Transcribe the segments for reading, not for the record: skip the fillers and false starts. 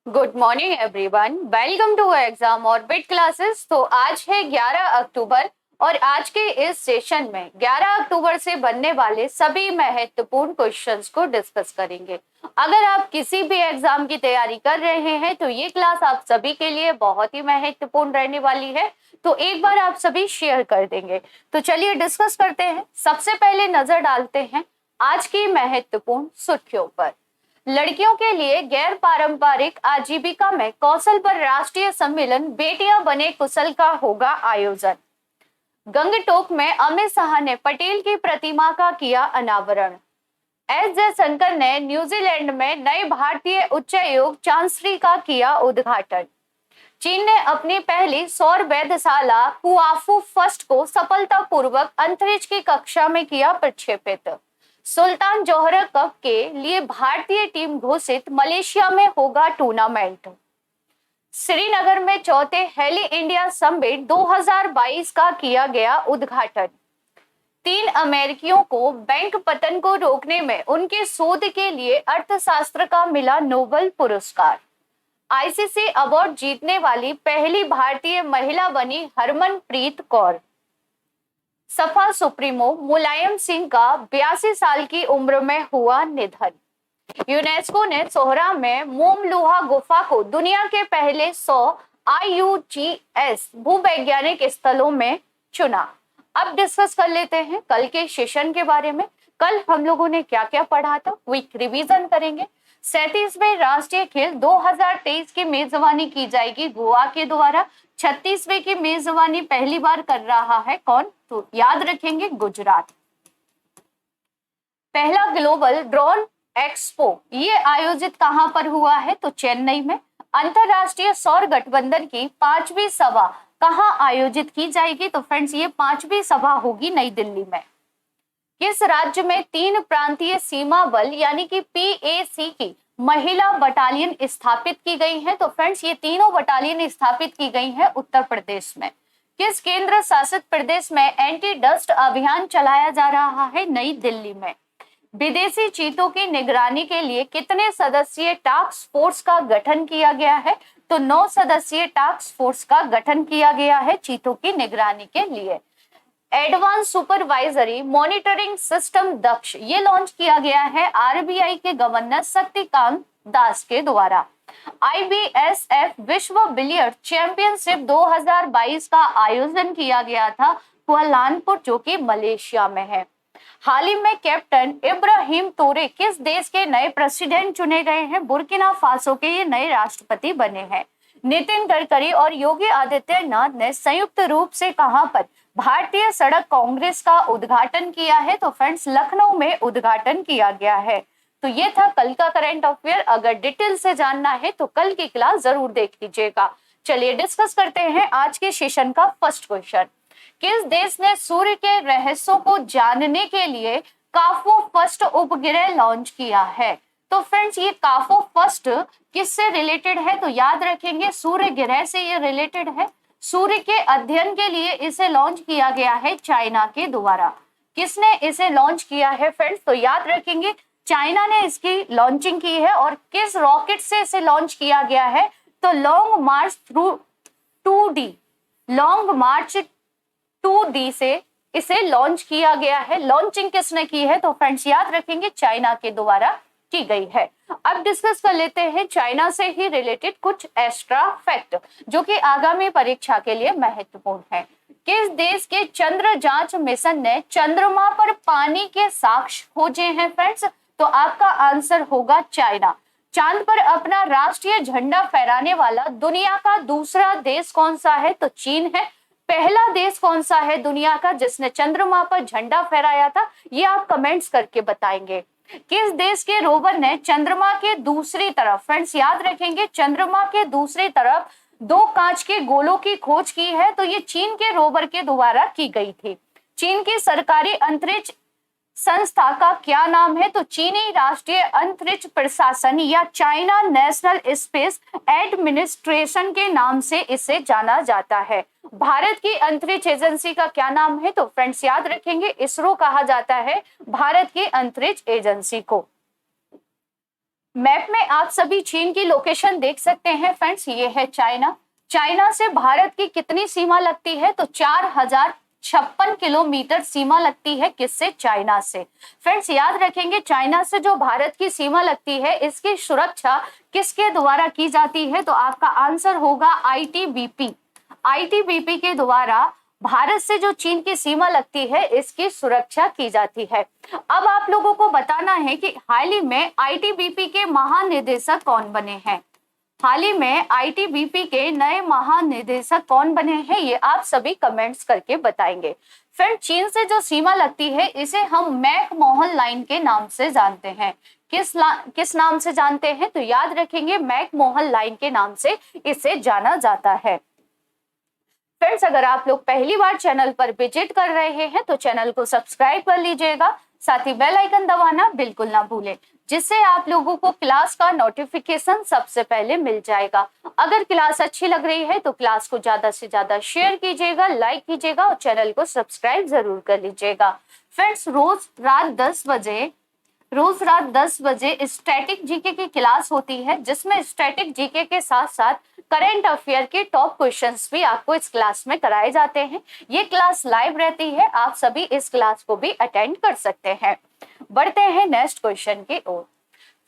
Good morning everyone, welcome to Exam Orbit classes. तो आज है 11 अक्टूबर और आज के इस सेशन में 11 अक्टूबर से बनने वाले सभी महत्वपूर्ण क्वेश्चंस को डिस्कस करेंगे। अगर आप किसी भी एग्जाम की तैयारी कर रहे हैं तो ये क्लास आप सभी के लिए बहुत ही महत्वपूर्ण रहने वाली है, तो एक बार आप सभी शेयर कर देंगे। तो चलिए डिस्कस करते हैं। सबसे पहले नजर डालते हैं आज की महत्वपूर्ण सुर्खियों पर। लड़कियों के लिए गैर पारंपरिक आजीविका में कौशल पर राष्ट्रीय सम्मेलन बेटियां बने कुशल का होगा आयोजन। गंगटोक में अमित शाह ने पटेल की प्रतिमा का किया अनावरण। एस जयशंकर ने न्यूजीलैंड में नए भारतीय उच्चायोग चांसरी का किया उद्घाटन। चीन ने अपनी पहली सौर वेधशाला कुआफू फर्स्ट को सफलतापूर्वक अंतरिक्ष की कक्षा में किया प्रक्षेपित। सुल्तान जोहर कप के लिए भारतीय टीम घोषित, मलेशिया में होगा टूर्नामेंट। श्रीनगर में चौथे हेली इंडिया समिट 2022 का किया गया उद्घाटन। 3 अमेरिकियों को बैंक पतन को रोकने में उनके शोध के लिए अर्थशास्त्र का मिला नोबेल पुरस्कार। आईसीसी अवार्ड जीतने वाली पहली भारतीय महिला बनी हरमनप्रीत कौर। सपा सुप्रीमो मुलायम सिंह का 82 साल की उम्र में हुआ निधन। यूनेस्को ने सोहरा में मोमलुहा गुफा को दुनिया के पहले 100 IUCN भूवैज्ञानिक स्थलों में चुना। अब डिस्कस कर लेते हैं कल के सेशन के बारे में। कल हम लोगों ने क्या क्या पढ़ा था, क्विक रिवीजन करेंगे। 37वें राष्ट्रीय खेल 2023 की मेजबानी की जाएगी गोवा के द्वारा। 36वें की मेजबानी पहली बार कर रहा है कौन, तो याद रखेंगे गुजरात। पहला ग्लोबल ड्रोन एक्सपो ये आयोजित कहां पर हुआ है, तो चेन्नई में। अंतरराष्ट्रीय सौर गठबंधन की 5वीं सभा कहां आयोजित की जाएगी, तो फ्रेंड्स ये 5वीं सभा होगी नई दिल्ली में। किस राज्य में 3 प्रांतीय सीमा बल यानी कि PAC की महिला बटालियन स्थापित की गई है, तो फ्रेंड्स ये तीनों बटालियन स्थापित की गई है उत्तर प्रदेश में। किस केंद्र शासित प्रदेश में एंटी डस्ट अभियान चलाया जा रहा है, नई दिल्ली में। विदेशी चीतों की निगरानी के लिए कितने सदस्यीय टास्क फोर्स का गठन किया गया है, तो 9 सदस्यीय टास्क फोर्स का गठन किया गया है चीतों की निगरानी के लिए। एडवांस सुपरवाइजरी मॉनिटरिंग सिस्टम दक्ष ये लॉन्च किया गया है RBI के गवर्नर शक्तिकांत दास के द्वारा। IBSF विश्व बिलियर्ड चैंपियनशिप 2022 का आयोजन किया गया था कुआलालंपुर, जो कि मलेशिया में है। हाल ही में कैप्टन इब्राहिम तोरे किस देश के नए प्रेसिडेंट चुने गए हैं, बुर्किना फासो के ये नए राष्ट्रपति बने हैं। नितिन गडकरी और योगी आदित्यनाथ ने संयुक्त रूप से कहां पर भारतीय सड़क कांग्रेस का उद्घाटन किया है, तो फ्रेंड्स लखनऊ में उद्घाटन किया गया है। तो ये था कल का करंट अफेयर। अगर डिटेल से जानना है तो कल की क्लास जरूर देख लीजिएगा। चलिए डिस्कस करते हैं आज के सेशन का फर्स्ट क्वेश्चन। किस देश ने सूर्य के रहस्यों को जानने के लिए काफो फर्स्ट उपग्रह लॉन्च किया है, तो फ्रेंड्स ये काफो फर्स्ट किससे रिलेटेड है, तो याद रखेंगे सूर्य ग्रह से ये रिलेटेड है। सूर्य के अध्ययन के लिए इसे लॉन्च किया गया है चाइना के द्वारा। किसने इसे लॉन्च किया है फ्रेंड्स, तो याद रखेंगे चाइना ने इसकी लॉन्चिंग की है। और किस रॉकेट से इसे लॉन्च किया गया है, तो लॉन्ग मार्च 2D, लॉन्ग मार्च 2D से इसे लॉन्च किया गया है। लॉन्चिंग किसने की है, तो फ्रेंड्स याद रखेंगे चाइना के द्वारा की गई है। अब डिस्कस कर लेते हैं चाइना से ही रिलेटेड कुछ एक्स्ट्रा फैक्ट जो कि आगामी परीक्षा के लिए महत्वपूर्ण है। किस देश के चंद्र जांच मिशन ने चंद्रमा पर पानी के साक्ष्य खोजे हैं फ्रेंड्स, तो आपका आंसर होगा चाइना। चांद पर अपना राष्ट्रीय झंडा फहराने वाला दुनिया का दूसरा देश कौन सा है, तो चीन है। पहला देश कौन सा है दुनिया का जिसने चंद्रमा पर झंडा फहराया था, ये आप कमेंट्स करके बताएंगे। किस देश के रोवर ने चंद्रमा के दूसरी तरफ, फ्रेंड्स याद रखेंगे चंद्रमा के दूसरी तरफ 2 कांच के गोलों की खोज की है, तो ये चीन के रोवर के द्वारा की गई थी। चीन की सरकारी अंतरिक्ष संस्था का क्या नाम है, तो चीनी राष्ट्रीय अंतरिक्ष प्रशासन या चाइना नेशनल स्पेस एडमिनिस्ट्रेशन के नाम से इसे जाना जाता है। भारत की अंतरिक्ष एजेंसी का क्या नाम है, तो फ्रेंड्स याद रखेंगे इसरो कहा जाता है भारत की अंतरिक्ष एजेंसी को। मैप में आप सभी चीन की लोकेशन देख सकते हैं फ्रेंड्स, ये है चाइना। चाइना से भारत की कितनी सीमा लगती है, तो 4056 किलोमीटर सीमा लगती है। किससे? चाइना से। फ्रेंड्स याद रखेंगे, चाइना से जो भारत की सीमा लगती है, इसकी सुरक्षा किसके द्वारा की जाती है, तो आपका आंसर होगा आईटीबीपी। आईटीबीपी के द्वारा भारत से जो चीन की सीमा लगती है, इसकी सुरक्षा की जाती है। अब आप लोगों को बताना है कि हाल ही में आईटीबीपी के महानिदेशक कौन बने हैं। हाल ही में आईटीबीपी के नए महानिदेशक कौन बने हैं, ये आप सभी कमेंट्स करके बताएंगे। फ्रेंड, चीन से जो सीमा लगती है, इसे हम मैक-मोहन लाइन के नाम से जानते हैं। किस नाम से जानते हैं, तो याद रखेंगे मैक-मोहन लाइन के नाम से इसे जाना जाता है। फ्रेंड्स, अगर आप लोग पहली बार चैनल पर विजिट कर रहे हैं तो चैनल को सब्सक्राइब कर लीजिएगा, साथ ही बेल आइकन दबाना बिल्कुल ना भूलें, जिससे आप लोगों को क्लास का नोटिफिकेशन सबसे पहले मिल जाएगा। अगर क्लास अच्छी लग रही है तो क्लास को ज्यादा से ज्यादा शेयर कीजिएगा, लाइक कीजिएगा और चैनल को सब्सक्राइब जरूर कर लीजिएगा। फ्रेंड्स, रोज रात 10 बजे स्टैटिक जीके की क्लास होती है, जिसमें स्टैटिक जीके के साथ साथ करंट अफेयर के टॉप क्वेश्चंस भी आपको इस क्लास में कराए जाते हैं। ये क्लास लाइव रहती है, आप सभी इस क्लास को भी अटेंड कर सकते हैं। बढ़ते हैं नेक्स्ट क्वेश्चन की ओर।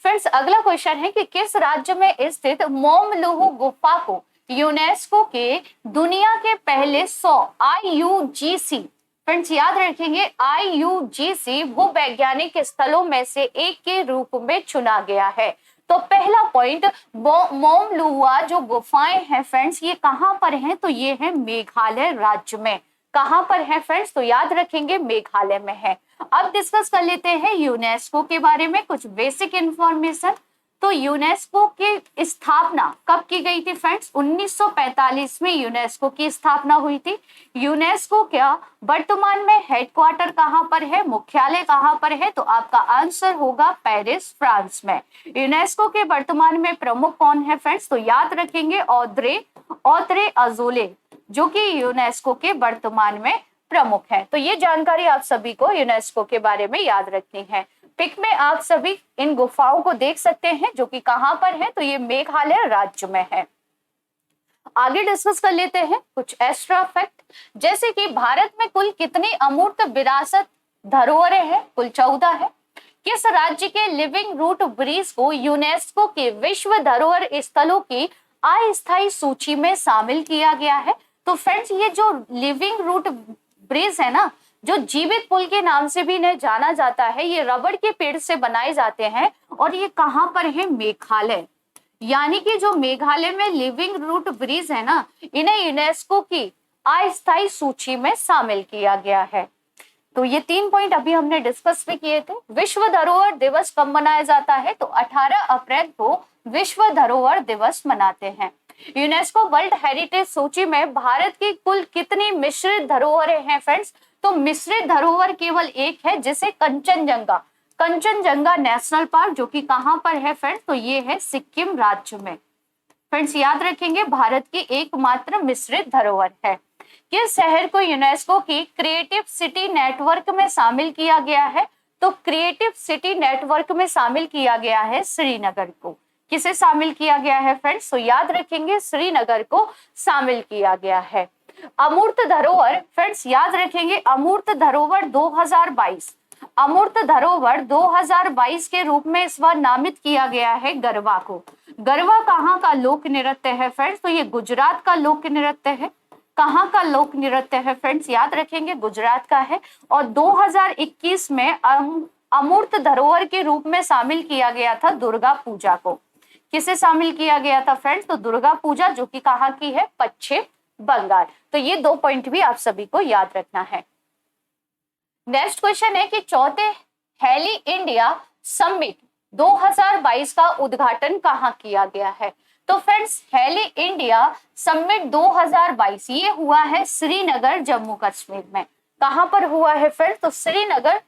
फ्रेंड्स, अगला क्वेश्चन है कि किस राज्य में स्थित मोमलुहु गुफा को यूनेस्को के दुनिया के पहले 100 IUGC, फ्रेंड्स याद रखेंगे, IUGC वो वैज्ञानिक स्थलों में से एक के रूप में चुना गया है। तो पहला पॉइंट, मोमलुआ जो गुफाएं हैं फ्रेंड्स, ये कहां पर हैं, तो ये है मेघालय राज्य में। कहां पर है फ्रेंड्स, तो याद रखेंगे मेघालय में है। अब डिस्कस कर लेते हैं यूनेस्को के बारे में कुछ बेसिक इंफॉर्मेशन। तो यूनेस्को की स्थापना कब की गई थी फ्रेंड्स? 1945 में यूनेस्को की स्थापना हुई थी। यूनेस्को क्या वर्तमान में हेडक्वार्टर कहां पर है, मुख्यालय कहां पर है, तो आपका आंसर होगा पेरिस, फ्रांस में। यूनेस्को के वर्तमान में प्रमुख कौन है फ्रेंड्स, तो याद रखेंगे ऑद्रे अजोले, जो कि यूनेस्को के वर्तमान में प्रमुख है। तो ये जानकारी आप सभी को यूनेस्को के बारे में याद रखनी है। पिक में आप सभी इन गुफाओं को देख सकते हैं, जो कि कहां पर है, तो ये मेघालय राज्य में है। आगे डिस्कस कर लेते हैं कुछ एक्स्ट्रा फैक्ट, जैसे कि भारत में कुल कितनी अमूर्त विरासत धरोहरें हैं? कुल 14 है। किस राज्य के लिविंग रूट ब्रिज को यूनेस्को के विश्व धरोहर स्थलों की अस्थायी सूची में शामिल किया गया है? तो फ्रेंड्स, ये जो लिविंग रूट ब्रिज है ना, जो जीवित पुल के नाम से भी इन्हें जाना जाता है, ये रबड़ के पेड़ से बनाए जाते हैं और ये कहां पर है? मेघालय। यानी कि जो मेघालय में लिविंग रूट ब्रिज है ना, इन्हें यूनेस्को की अस्थायी सूची में शामिल किया गया है। तो ये 3 पॉइंट अभी हमने डिस्कस भी किए थे। विश्व धरोहर दिवस कब मनाया जाता है? तो 18 अप्रैल को विश्व धरोहर दिवस मनाते हैं। यूनेस्को वर्ल्ड हेरिटेज सूची में भारत की कुल कितनी मिश्रित धरोहरें हैं फ्रेंड्स? तो मिश्रित धरोहर केवल एक है, जिसे कंचनजंगा नेशनल पार्क, जो कि कहां पर है फ्रेंड्स? तो ये है सिक्किम राज्य में। फ्रेंड्स याद रखेंगे, भारत की एकमात्र मिश्रित धरोहर है। किस शहर को यूनेस्को की क्रिएटिव सिटी नेटवर्क में शामिल किया गया है? तो क्रिएटिव सिटी नेटवर्क में शामिल किया गया है श्रीनगर को। किसे शामिल किया गया है फ्रेंड्स? तो याद रखेंगे, श्रीनगर को शामिल किया गया है। अमूर्त धरोहर, फ्रेंड्स याद रखेंगे, अमूर्त धरोहर 2022 के रूप में इस बार नामित किया गया है गरबा को। गरबा कहाँ का लोक नृत्य है फ्रेंड्स? तो ये गुजरात का लोक नृत्य है। कहाँ का लोक नृत्य है फ्रेंड्स? याद रखेंगे, गुजरात का है। और 2021 में अमूर्त धरोहर के रूप में शामिल किया गया था दुर्गा पूजा को। किसे शामिल किया गया था फ्रेंड्स? तो दुर्गा पूजा, जो कि कहाँ की है? पश्चिम बंगाल। तो ये 2 पॉइंट भी आप सभी को याद रखना है। नेक्स्ट क्वेश्चन है कि चौथे हेली इंडिया समिट 2022 का उद्घाटन कहाँ किया गया है? तो फ्रेंड्स, हेली इंडिया समिट 2022 ये हुआ है श्रीनगर, जम्मू कश्मीर में। कहां पर हुआ है फ्रेंड्स? तो श्रीनगर,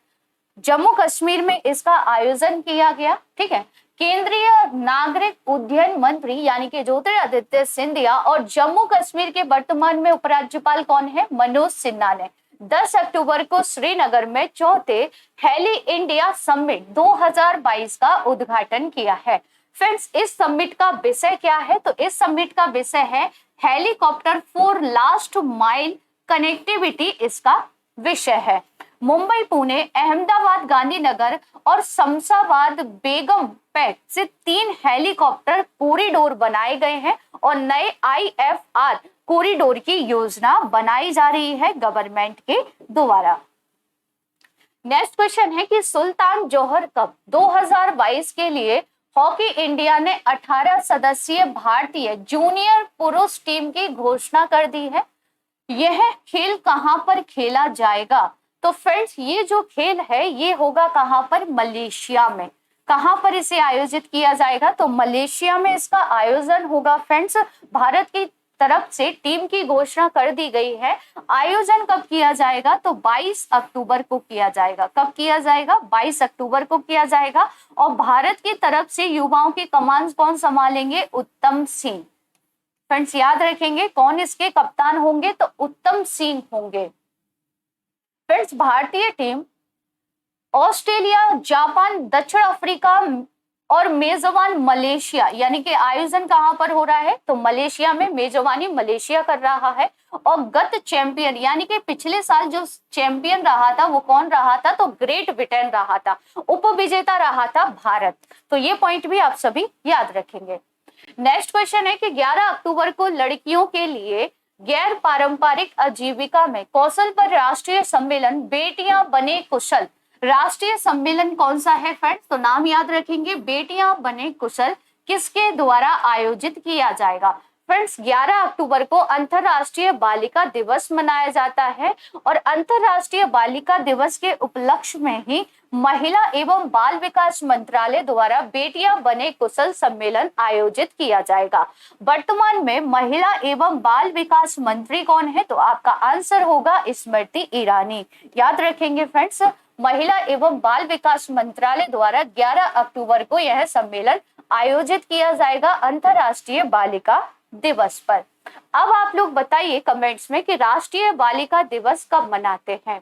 जम्मू कश्मीर में इसका आयोजन किया गया। ठीक है। केंद्रीय नागरिक उड्डयन मंत्री यानी कि ज्योतिरादित्य सिंधिया और जम्मू कश्मीर के वर्तमान में उपराज्यपाल कौन है? मनोज सिन्हा ने। 10 अक्टूबर को श्रीनगर में चौथे हेली इंडिया समिट 2022 का उद्घाटन किया है। फ्रेंड्स, इस समिट का विषय क्या है? तो इस समिट का विषय है helicopter for last mile connectivity, इसका विषय है। मुंबई, पुणे, अहमदाबाद, गांधीनगर और शमशाबाद बेगमपेट से 3 हेलीकॉप्टर कॉरिडोर बनाए गए हैं और नए IFR कॉरिडोर की योजना बनाई जा रही है गवर्नमेंट के द्वारा। नेक्स्ट क्वेश्चन है कि सुल्तान जोहर कप 2022 के लिए हॉकी इंडिया ने 18 सदस्यीय भारतीय जूनियर पुरुष टीम की घोषणा कर दी है। यह खेल कहां पर खेला जाएगा? तो फ्रेंड्स, ये जो खेल है ये होगा कहां पर? मलेशिया में। कहां पर इसे आयोजित किया जाएगा? तो मलेशिया में इसका आयोजन होगा। फ्रेंड्स, भारत की तरफ से टीम की घोषणा कर दी गई है। आयोजन कब किया जाएगा? तो 22 अक्टूबर को किया जाएगा। कब किया जाएगा? 22 अक्टूबर को किया जाएगा। और भारत की तरफ से युवाओं की कमान कौन संभालेंगे? उत्तम सिंह। फ्रेंड्स, याद रखेंगे कौन इसके कप्तान होंगे? तो उत्तम सिंह होंगे। फ्रेंड्स, भारतीय टीम ऑस्ट्रेलिया, जापान, दक्षिण अफ्रीका और मेजबान मलेशिया, यानी कि आयोजन कहां पर हो रहा है? तो मलेशिया में। मेजबानी मलेशिया कर रहा है। और गत चैंपियन यानी कि पिछले साल जो चैंपियन रहा था वो कौन रहा था? तो ग्रेट ब्रिटेन रहा था। उपविजेता रहा था भारत। तो ये पॉइंट भी आप सभी याद रखेंगे। नेक्स्ट क्वेश्चन है कि 11 अक्टूबर को लड़कियों के लिए गैर पारंपरिक आजीविका में कौशल पर राष्ट्रीय सम्मेलन बेटियां बने कुशल। राष्ट्रीय सम्मेलन कौन सा है फ्रेंड्स? तो नाम याद रखेंगे, बेटियां बने कुशल। किसके द्वारा आयोजित किया जाएगा? फ्रेंड्स, 11 अक्टूबर को अंतरराष्ट्रीय बालिका दिवस मनाया जाता है और अंतरराष्ट्रीय बालिका दिवस के उपलक्ष्य में ही महिला एवं बाल विकास मंत्रालय द्वारा बेटियां बने कुशल सम्मेलन आयोजित किया जाएगा। वर्तमान में महिला एवं बाल विकास मंत्री कौन है? तो आपका आंसर होगा स्मृति ईरानी। याद रखेंगे फ्रेंड्स, महिला एवं बाल विकास मंत्रालय द्वारा 11 अक्टूबर को यह सम्मेलन आयोजित किया जाएगा अंतरराष्ट्रीय बालिका दिवस पर। अब आप लोग बताइए कमेंट्स में कि राष्ट्रीय बालिका दिवस कब मनाते हैं।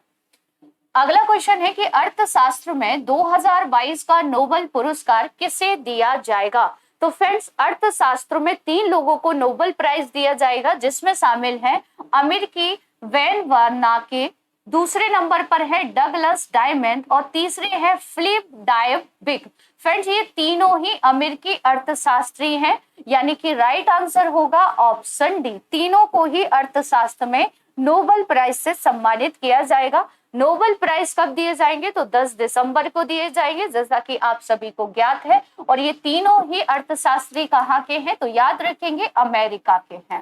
अगला क्वेश्चन है कि अर्थशास्त्र में 2022 का नोबेल पुरस्कार किसे दिया जाएगा? तो फ्रेंड्स, अर्थशास्त्र में 3 लोगों को नोबेल प्राइज दिया जाएगा, जिसमें शामिल है अमेरिकी वैन वार्नाके, दूसरे नंबर पर है डगलस डायमंड और तीसरे है फिलिप डायबिक। फ्रेंड्स, ये तीनों ही अमेरिकी अर्थशास्त्री हैं, यानी कि राइट आंसर होगा ऑप्शन डी। तीनों को ही अर्थशास्त्र में नोबेल प्राइज से सम्मानित किया जाएगा। नोबेल प्राइज कब दिए जाएंगे? तो 10 दिसंबर को दिए जाएंगे, जैसा कि आप सभी को ज्ञात है। और ये तीनों ही अर्थशास्त्री कहाँ के हैं? तो याद रखेंगे अमेरिका के हैं।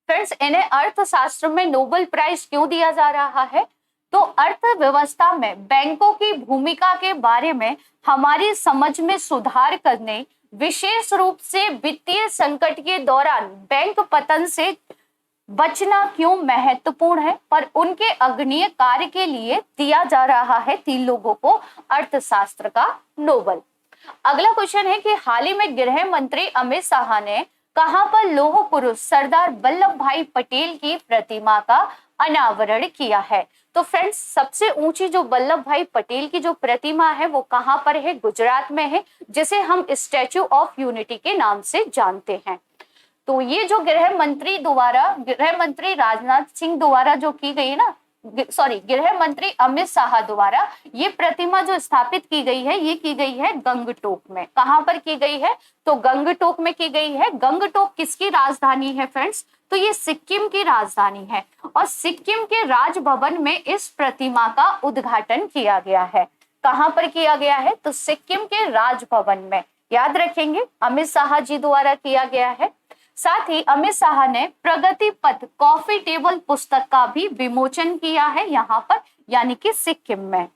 फ्रेंड्स, इन्हें अर्थशास्त्र में नोबेल प्राइज क्यों दिया जा रहा है? तो अर्थव्यवस्था में बैंकों की भूमिका के बारे में हमारी समझ में सुधार करने, विशेष रूप से वित्तीय संकट के दौरान बैंक पतन से बचना क्यों महत्वपूर्ण है, पर उनके अग्रणीय कार्य के लिए दिया जा रहा है 3 लोगों को अर्थशास्त्र का नोबेल। अगला क्वेश्चन है कि हाल ही में गृह मंत्री अमित शाह ने कहां पर लौह पुरुष सरदार वल्लभ भाई पटेल की प्रतिमा का अनावरण किया है? तो फ्रेंड्स, सबसे ऊंची जो वल्लभ भाई पटेल की जो प्रतिमा है वो कहां पर है? गुजरात में है, जिसे हम स्टैच्यू ऑफ यूनिटी के नाम से जानते हैं। तो ये जो गृह मंत्री राजनाथ सिंह द्वारा जो की गई ना, गृह मंत्री अमित शाह द्वारा ये प्रतिमा जो स्थापित की गई है, ये की गई है गंगटोक में। कहां पर की गई है? तो गंगटोक में की गई है। गंगटोक किसकी राजधानी है फ्रेंड्स? तो ये सिक्किम की राजधानी है और सिक्किम के राजभवन में इस प्रतिमा का उद्घाटन किया गया है। कहां पर किया गया है? तो सिक्किम के राजभवन में। याद रखेंगे, अमित शाह जी द्वारा किया गया है। साथ ही अमित शाह ने प्रगति पथ कॉफी टेबल पुस्तक का भी विमोचन किया है यहाँ पर, यानी कि सिक्किम में।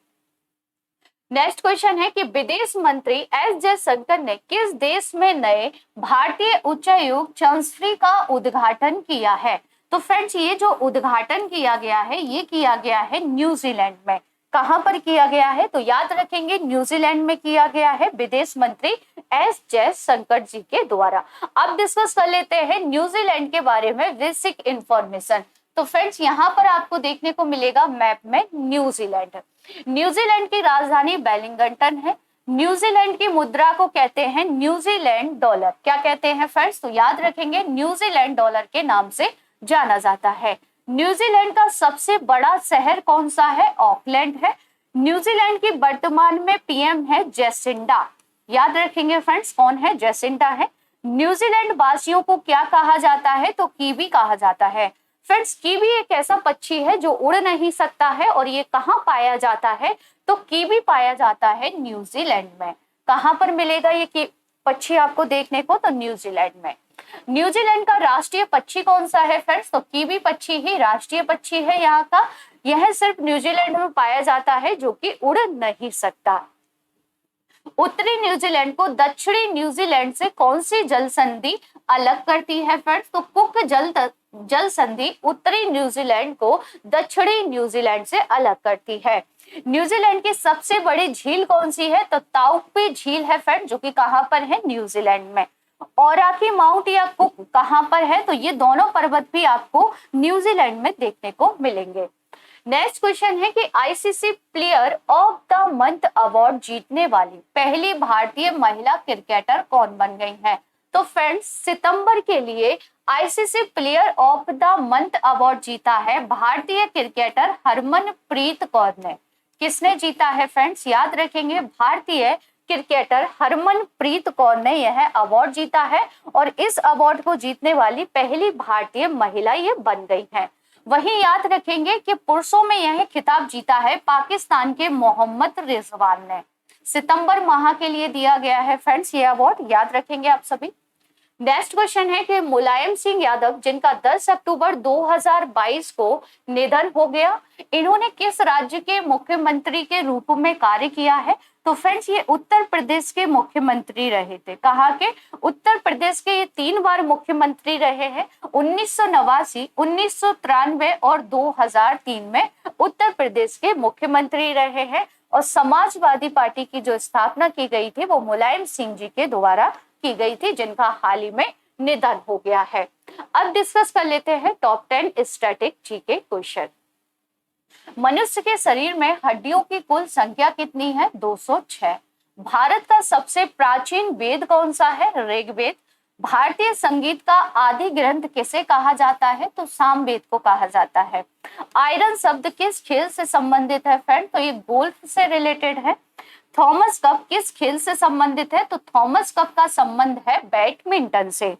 नेक्स्ट क्वेश्चन है कि विदेश मंत्री एस जयशंकर ने किस देश में नए भारतीय उच्चायुक्त चांसलरी का उद्घाटन किया है? तो फ्रेंड्स, ये जो उद्घाटन किया गया है ये किया गया है न्यूजीलैंड में। कहां पर किया गया है? तो याद रखेंगे न्यूजीलैंड में किया गया है विदेश मंत्री एस जयशंकर जी के द्वारा। अब डिस्कस कर लेते हैं न्यूजीलैंड के बारे में बेसिक इंफॉर्मेशन। तो फ्रेंड्स यहाँ पर आपको देखने को मिलेगा मैप में न्यूजीलैंड। न्यूजीलैंड की राजधानी वेलिंगटन है। न्यूजीलैंड की मुद्रा को कहते हैं न्यूजीलैंड डॉलर। क्या कहते हैं फ्रेंड्स? तो याद रखेंगे न्यूजीलैंड डॉलर के नाम से जाना जाता है। न्यूजीलैंड का सबसे बड़ा शहर कौन सा है? ऑकलैंड है। न्यूजीलैंड की वर्तमान में पीएम है जेसिंडा। याद रखेंगे फ्रेंड्स, कौन है? जेसिंडा है। न्यूजीलैंड वासियों को क्या कहा जाता है? तो कीवी कहा जाता है। फ्रेंड्स, कीवी एक ऐसा पक्षी है जो उड़ नहीं सकता है और ये कहाँ पाया जाता है? तो कीवी पाया जाता है न्यूजीलैंड में। कहाँ पर मिलेगा ये पक्षी आपको देखने को? तो न्यूजीलैंड में। न्यूजीलैंड का राष्ट्रीय पक्षी कौन सा है फ्रेंड्स? तो कीवी पक्षी ही राष्ट्रीय पक्षी है यहाँ का। यह सिर्फ न्यूजीलैंड में पाया जाता है जो कि उड़ नहीं सकता। उत्तरी न्यूजीलैंड को दक्षिणी न्यूजीलैंड से कौन सी जल संधि अलग करती है फ्रेंड्स? तो कुक जल संधि उत्तरी न्यूजीलैंड को दक्षिणी न्यूजीलैंड से अलग करती है। न्यूजीलैंड की सबसे बड़ी झील कौन सी है? तो ताउपी झील है फ्रेंड, जो कि कहाँ पर है? न्यूजीलैंड में। औराकी माउंट या कुक कहाँ पर है? तो ये दोनों पर्वत भी आपको न्यूजीलैंड में देखने को मिलेंगे। नेक्स्ट क्वेश्चन है कि ICC player of the month award जीतने वाली पहली भारतीय महिला क्रिकेटर कौन बन गई हैं? तो फ्रेंड्स, सितंबर के लिए ICC player of the month award जीता है भारतीय क्रिकेटर हरमनप्रीत कौर ने। किसने जीता है फ्रेंड्स? याद रखेंगे, भारतीय क्रिकेटर हरमनप्रीत कौर ने यह अवार्ड जीता है और इस अवार्ड को जीतने वाली पहली भारतीय महिला ये बन गई है। वहीं याद रखेंगे कि पुरुषों में यह खिताब जीता है पाकिस्तान के मोहम्मद रिजवान ने। सितंबर माह के लिए दिया गया है फ्रेंड्स ये अवार्ड, याद रखेंगे आप सभी। नेक्स्ट क्वेश्चन है कि मुलायम सिंह यादव, जिनका 10 अक्टूबर 2022 को निधन हो गया, इन्होंने किस राज्य के मुख्यमंत्री के रूप में कार्य किया है? तो फ्रेंड्स, ये उत्तर प्रदेश के मुख्यमंत्री रहे थे। कहाँ के? उत्तर प्रदेश के ये 3 बार मुख्यमंत्री रहे हैं। 1989, 1993 और 2003 में उत्तर प्रदेश के मुख्यमंत्री रहे हैं और समाजवादी पार्टी की जो स्थापना की गई थी वो मुलायम सिंह जी के द्वारा की गई थी, जिनका हाल ही में निधन हो गया है। अब डिस्कस कर लेते हैं टॉप 10 स्टैटिक जीके क्वेश्चन। मनुष्य के शरीर में हड्डियों की कुल संख्या कितनी है? 206। भारत का सबसे प्राचीन वेद कौन सा है? ऋग्वेद। भारतीय संगीत का आदि ग्रंथ किसे कहा जाता है? तो सामवेद को कहा जाता है। आयरन शब्द किस खेल से संबंधित है फ्रेंड? तो ये गोल्फ से रिलेटेड है। थॉमस कप किस खेल से संबंधित है? तो थॉमस कप का संबंध है बैडमिंटन से।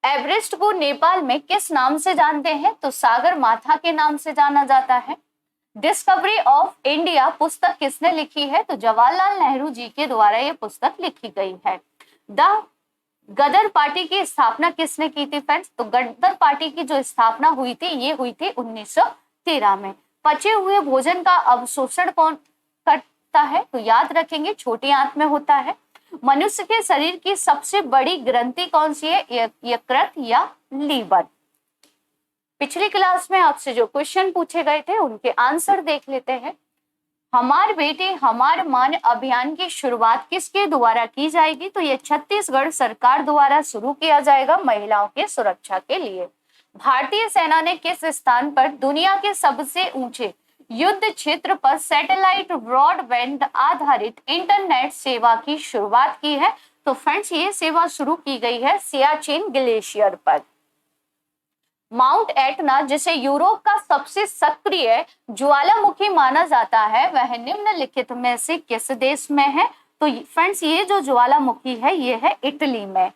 एवरेस्ट को नेपाल में किस नाम से जानते हैं? तो सागर माथा के नाम से जाना जाता है। डिस्कवरी ऑफ इंडिया पुस्तक किसने लिखी है? तो जवाहरलाल नेहरू जी के द्वारा यह पुस्तक लिखी गई है। द गदर पार्टी की स्थापना किसने की थी फ्रेंड्स? तो गदर पार्टी की जो स्थापना हुई थी ये हुई थी 1913 में। पचे हुए भोजन का अवशोषण कौन करता है? तो याद रखेंगे, छोटी आंत में होता है। मनुष्य के शरीर की सबसे बड़ी ग्रंथि कौन सी है? यकृत या लीवर। पिछली क्लास में आपसे जो क्वेश्चन पूछे गए थे उनके आंसर देख लेते हैं। हमार बेटे हमार मान अभियान की शुरुआत किसके द्वारा की जाएगी? तो ये छत्तीसगढ़ सरकार द्वारा शुरू किया जाएगा महिलाओं के सुरक्षा के लिए। भारतीय सेना ने किस स्थान पर दुनिया के सबसे ऊंचे युद्ध क्षेत्र पर सैटेलाइट ब्रॉडबैंड आधारित इंटरनेट सेवा की शुरुआत की है? तो फ्रेंड्स, ये सेवा शुरू की गई है सियाचिन ग्लेशियर पर। माउंट एटना, जिसे यूरोप का सबसे सक्रिय ज्वालामुखी माना जाता है, वह निम्नलिखित में से किस देश में है? तो फ्रेंड्स, ये जो ज्वालामुखी है ये है इटली में।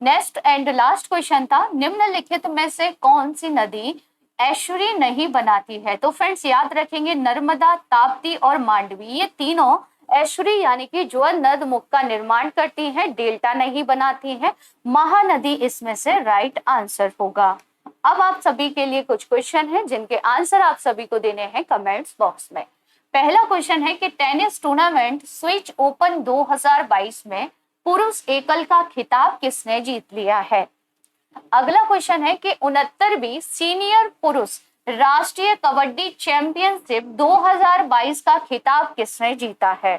नेक्स्ट एंड लास्ट क्वेश्चन था, निम्नलिखित में से कौन सी नदी एस्चुरी नहीं बनाती है? तो फ्रेंड्स, याद रखेंगे, नर्मदा, ताप्ती और मांडवी, ये तीनों एस्चुरी यानी कि ज्वार नदमुख का निर्माण करती हैं, डेल्टा नहीं बनाती हैं। महानदी इसमें से राइट आंसर होगा। अब आप सभी के लिए कुछ क्वेश्चन हैं जिनके आंसर आप सभी को देने हैं कमेंट्स बॉक्स में। पहला क्वेश्चन है कि टेनिस टूर्नामेंट स्विच ओपन 2022 में पुरुष एकल का खिताब किसने जीत लिया है? अगला क्वेश्चन है कि 69वीं सीनियर पुरुष राष्ट्रीय कबड्डी चैंपियनशिप 2022 का खिताब किसने जीता है?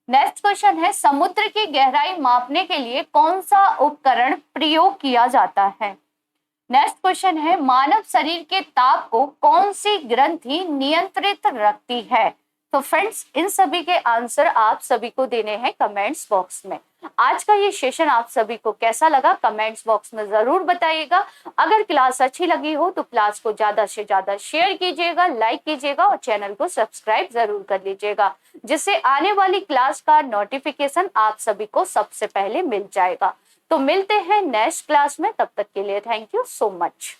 नेक्स्ट क्वेश्चन है, समुद्र की गहराई मापने के लिए कौन सा उपकरण प्रयोग किया जाता है? नेक्स्ट क्वेश्चन है, मानव शरीर के ताप को कौन सी ग्रंथि नियंत्रित रखती है? तो फ्रेंड्स इन सभी के आंसर आप सभी को देने हैं कमेंट्स बॉक्स में। आज का ये सेशन आप सभी को कैसा लगा कमेंट्स बॉक्स में जरूर बताइएगा। अगर क्लास अच्छी लगी हो तो क्लास को ज्यादा से ज्यादा शेयर कीजिएगा, लाइक कीजिएगा और चैनल को सब्सक्राइब जरूर कर लीजिएगा, जिससे आने वाली क्लास का नोटिफिकेशन आप सभी को सबसे पहले मिल जाएगा। तो मिलते हैं नेक्स्ट क्लास में, तब तक के लिए थैंक यू सो मच।